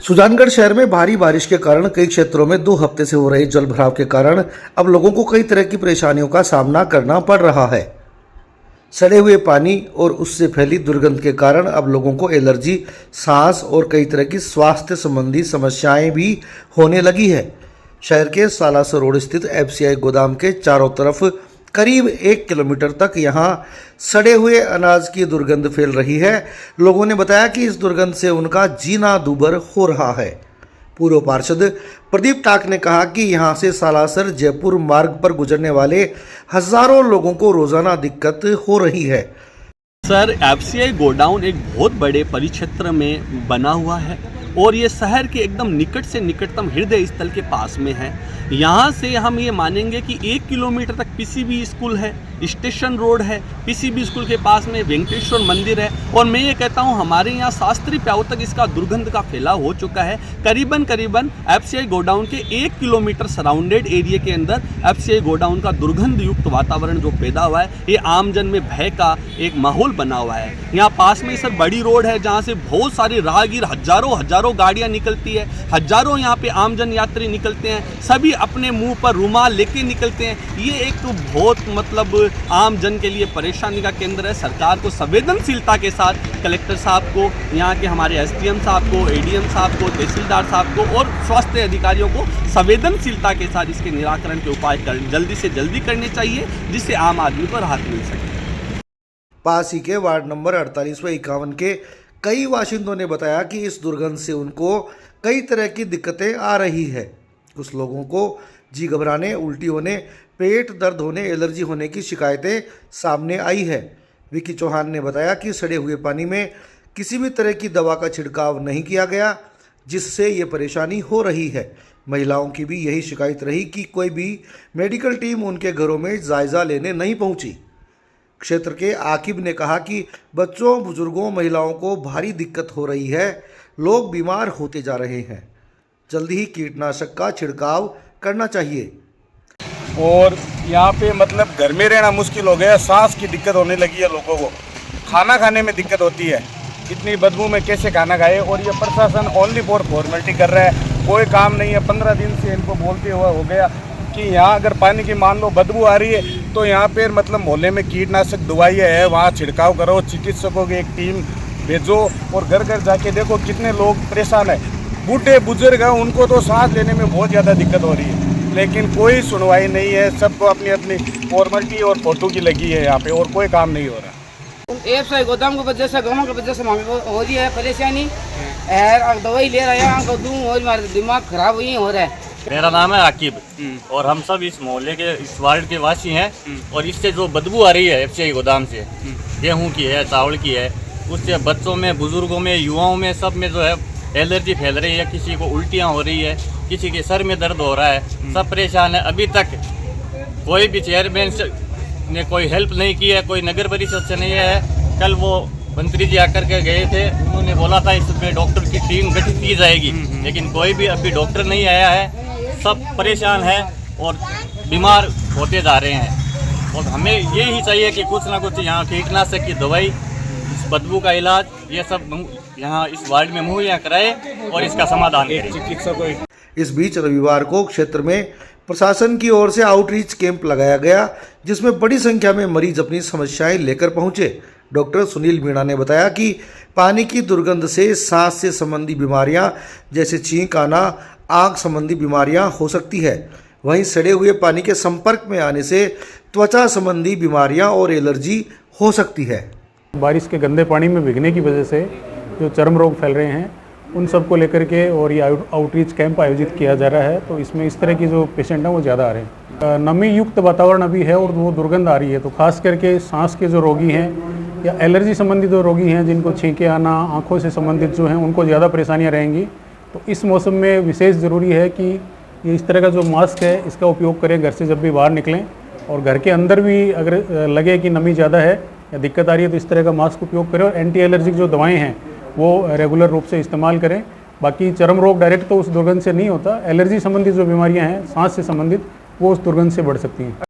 सुजानगढ़ शहर में भारी बारिश के कारण कई क्षेत्रों में 2 हफ्ते से हो रहे जल भराव के कारण अब लोगों को कई तरह की परेशानियों का सामना करना पड़ रहा है। सड़े हुए पानी और उससे फैली दुर्गंध के कारण अब लोगों को एलर्जी, सांस और कई तरह की स्वास्थ्य संबंधी समस्याएं भी होने लगी है। शहर के सालासर रोड स्थित एफसीआई गोदाम के चारों तरफ करीब 1 किलोमीटर तक यहां सड़े हुए अनाज की दुर्गंध फैल रही है। लोगों ने बताया कि इस दुर्गंध से उनका जीना दूभर हो रहा है। पूर्व पार्षद प्रदीप टाक ने कहा कि यहां से सालासर जयपुर मार्ग पर गुजरने वाले हजारों लोगों को रोजाना दिक्कत हो रही है। सर, एफसीआई गोडाउन एक बहुत बड़े परिक्षेत्र में बना हुआ है और ये शहर के एकदम निकट से निकटतम हृदय स्थल के पास में है। यहाँ से हम ये मानेंगे कि 1 किलोमीटर तक पीसीबी स्कूल है, स्टेशन रोड है, पीसीबी स्कूल के पास में वेंकटेश्वर मंदिर है और मैं ये कहता हूँ हमारे यहाँ शास्त्री प्याऊ तक इसका दुर्गंध का फैलाव हो चुका है। करीबन एफसीआई गोडाउन के 1 किलोमीटर सराउंडेड एरिया के अंदर एफसीआई गोडाउन का दुर्गंध युक्त वातावरण जो पैदा हुआ है, ये आमजन में भय का एक माहौल बना हुआ है। यहाँ पास में सर बड़ी रोड है जहाँ से बहुत सारे राहगीर हजारों गाड़ियाँ निकलती है, हजारों यहाँ पे आमजन यात्री निकलते हैं, सभी अपने मुंह पर रुमाल लेके निकलते हैं। ये एक तो बहुत मतलब आम जन के लिए परेशानी का केंद्र है। सरकार को संवेदनशीलता के साथ कलेक्टर साहब को, यहाँ के हमारे एसडीएम साहब को, एडीएम साहब को, तहसीलदार साहब को और स्वास्थ्य अधिकारियों को संवेदनशीलता के साथ इसके निराकरण के उपाय जल्दी से जल्दी करने चाहिए, जिससे आम आदमी को राहत मिल सके। पास ही के वार्ड नंबर 48 व 51 के कई बाशिंदों ने बताया कि इस दुर्गंध से उनको कई तरह की दिक्कतें आ रही है। कुछ लोगों को जी घबराने, उल्टी होने, पेट दर्द होने, एलर्जी होने की शिकायतें सामने आई है। विकी चौहान ने बताया कि सड़े हुए पानी में किसी भी तरह की दवा का छिड़काव नहीं किया गया, जिससे ये परेशानी हो रही है। महिलाओं की भी यही शिकायत रही कि कोई भी मेडिकल टीम उनके घरों में जायज़ा लेने नहीं पहुंची। क्षेत्र के आकिब ने कहा कि बच्चों, बुजुर्गों, महिलाओं को भारी दिक्कत हो रही है, लोग बीमार होते जा रहे हैं। जल्दी ही कीटनाशक का छिड़काव करना चाहिए। और यहाँ पे मतलब घर में रहना मुश्किल हो गया, सांस की दिक्कत होने लगी है लोगों को, खाना खाने में दिक्कत होती है, इतनी बदबू में कैसे खाना खाए। और ये प्रशासन ओनली फॉर फॉर्मेलिटी कर रहा है, कोई काम नहीं है। 15 दिन से इनको बोलते हुए हो गया कि यहाँ अगर पानी की मान लो बदबू आ रही है तो यहाँ पे मतलब मोहल्ले में कीटनाशक दवाइयाँ है, वहाँ छिड़काव करो, चिकित्सकों की एक टीम भेजो और घर घर जाके देखो कितने लोग परेशान है। बूढ़े बुजुर्ग हैं, उनको तो सांस लेने में बहुत ज़्यादा दिक्कत हो रही है, लेकिन कोई सुनवाई नहीं है। सबको अपनी अपनी फॉर्मेलिटी और फोटो की लगी है यहाँ पे, और कोई काम नहीं हो रहा। एफसीआई गोदाम की वजह से, गाँव की वजह से हो रही है परेशानी। दवाई ले रहे हैं, दूँ और दिमाग खराब ही हो रहा है। मेरा नाम है आकिब और हम सब इस मोहल्ले के, इस वार्ड के वासी हैं। और इससे जो बदबू आ रही है एफसीआई गोदाम से, गेहूं की है, चावल की है, उससे बच्चों में, बुजुर्गों में, युवाओं में, सब में जो है एलर्जी फैल रही है। किसी को उल्टियां हो रही है, किसी के सर में दर्द हो रहा है, सब परेशान है। अभी तक कोई भी चेयरमैन ने कोई हेल्प नहीं की है, कोई नगर परिषद से नहीं है। कल वो मंत्री जी आकर के गए थे, उन्होंने बोला था इसमें डॉक्टर की टीम गठित की जाएगी, लेकिन कोई भी अभी डॉक्टर नहीं आया है। सब परेशान है और बीमार होते जा रहे हैं। और हमें यही चाहिए कि कुछ ना कुछ यहाँ कीटनाशक की दवाई, इस बदबू का इलाज, ये सब यहाँ इस वार्ड में मुहैया कराए और इसका समाधान करें। इस बीच रविवार को क्षेत्र में प्रशासन की ओर से आउटरीच कैंप लगाया गया, जिसमें बड़ी संख्या में मरीज अपनी समस्याएं लेकर पहुंचे। डॉक्टर सुनील मीणा ने बताया कि पानी की दुर्गंध से सांस से संबंधी बीमारियां जैसे छींक आना, आँख संबंधी बीमारियां हो सकती है। वहीं सड़े हुए पानी के संपर्क में आने से त्वचा संबंधी बीमारियां और एलर्जी हो सकती है। बारिश के गंदे पानी में भीगने की वजह से जो चर्म रोग फैल रहे हैं, उन सब को लेकर के और ये आउटरीच कैंप आयोजित किया जा रहा है। तो इसमें इस तरह की जो पेशेंट हैं वो ज़्यादा आ रहे हैं। नमी युक्त वातावरण अभी है और वो दुर्गंध आ रही है, तो खास करके सांस के जो रोगी हैं या एलर्जी संबंधित जो रोगी हैं, जिनको छींके आना, आँखों से संबंधित जो हैं, उनको ज़्यादा परेशानियाँ रहेंगी। तो इस मौसम में विशेष ज़रूरी है कि ये इस तरह का जो मास्क है इसका उपयोग करें घर से जब भी बाहर निकलें। और घर के अंदर भी अगर लगे कि नमी ज़्यादा है या दिक्कत आ रही है तो इस तरह का मास्क उपयोग करें। और एंटी एलर्जिक जो दवाएं हैं वो रेगुलर रूप से इस्तेमाल करें। बाकी चर्म रोग डायरेक्ट तो उस दुर्गंध से नहीं होता, एलर्जी संबंधित जो बीमारियाँ हैं सांस से संबंधित, वो उस दुर्गंध से बढ़ सकती हैं।